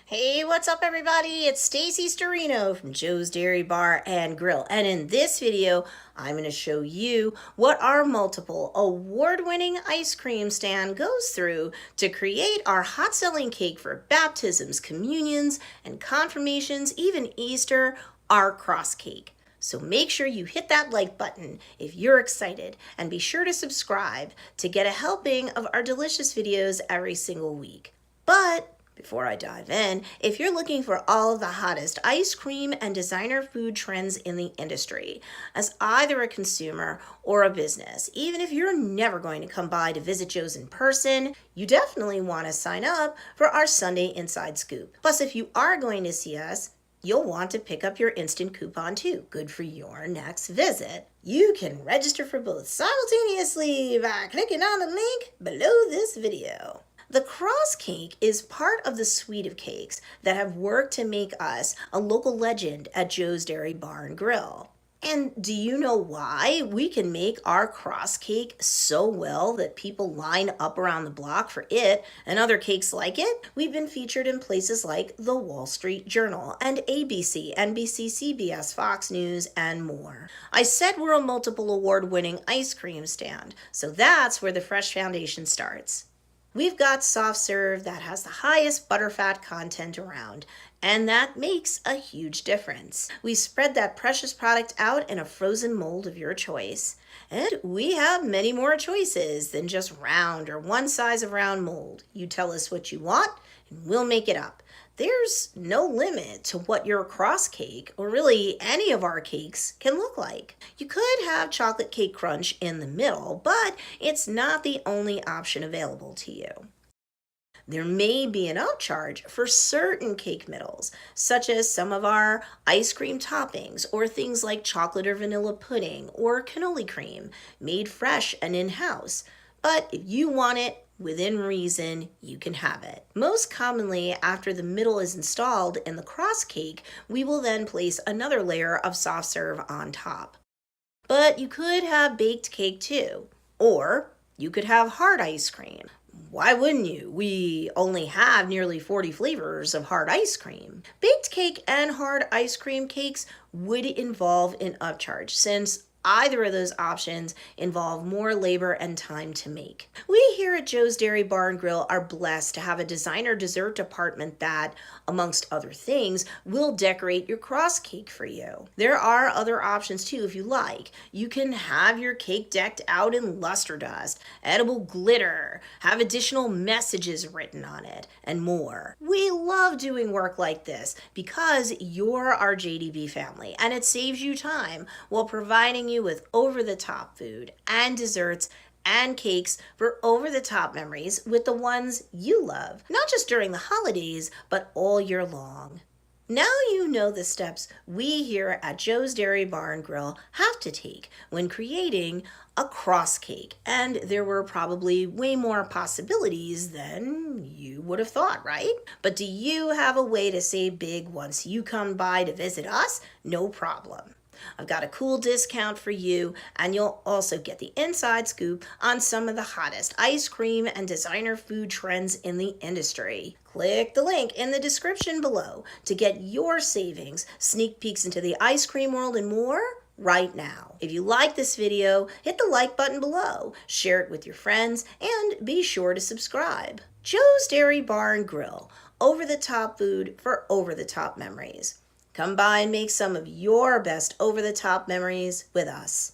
Hey, what's up everybody? It's Stacy Storino from Joe's Dairy Bar and Grill. And in this video, I'm going to show you what our multiple award-winning ice cream stand goes through to create our hot-selling cake for baptisms, communions, and confirmations, even Easter, our cross cake. So make sure you hit that like button if you're excited, and be sure to subscribe to get a helping of our delicious videos every single week. But before I dive in, if you're looking for all of the hottest ice cream and designer food trends in the industry, as either a consumer or a business, even if you're never going to come by to visit Joe's in person, you definitely want to sign up for our Sunday Inside Scoop. Plus, if you are going to see us, you'll want to pick up your instant coupon too. Good for your next visit. You can register for both simultaneously by clicking on the link below this video. The cross cake is part of the suite of cakes that have worked to make us a local legend at Joe's Dairy Bar and Grill. And do you know why we can make our cross cake so well that people line up around the block for it and other cakes like it? We've been featured in places like the Wall Street Journal and ABC, NBC, CBS, Fox News, and more. I said we're a multiple award-winning ice cream stand, so that's where the Fresh Foundation starts. We've got soft serve that has the highest butterfat content around, and that makes a huge difference. We spread that precious product out in a frozen mold of your choice, and we have many more choices than just round or one size of round mold. You tell us what you want, and we'll make it up. There's no limit to what your cross cake, or really any of our cakes, can look like. You could have chocolate cake crunch in the middle, but it's not the only option available to you. There may be an upcharge for certain cake middles, such as some of our ice cream toppings, or things like chocolate or vanilla pudding, or cannoli cream, made fresh and in-house. But if you want it within reason, you can have it. Most commonly, after the middle is installed in the cross cake, we will then place another layer of soft serve on top. But you could have baked cake too, or you could have hard ice cream. Why wouldn't you? We only have nearly 40 flavors of hard ice cream. Baked cake and hard ice cream cakes would involve an upcharge, since either of those options involve more labor and time to make. We here at Joe's Dairy Bar and Grill are blessed to have a designer dessert department that, amongst other things, will decorate your cross cake for you. There are other options too if you like. You can have your cake decked out in luster dust, edible glitter, have additional messages written on it, and more. We love doing work like this because you're our JDB family, and it saves you time while providing you with over-the-top food and desserts and cakes for over-the-top memories with the ones you love, not just during the holidays, but all year long. Now you know the steps we here at Joe's Dairy Bar and Grill have to take when creating a cross cake, and there were probably way more possibilities than you would have thought, right? But do you have a way to save big once you come by to visit us? No problem. I've got a cool discount for you, and you'll also get the inside scoop on some of the hottest ice cream and designer food trends in the industry. Click the link in the description below to get your savings, sneak peeks into the ice cream world, and more right now. If you like this video, hit the like button below, share it with your friends, and be sure to subscribe. Joe's Dairy Bar and Grill, over-the-top food for over-the-top memories. Come by and make some of your best over-the-top memories with us.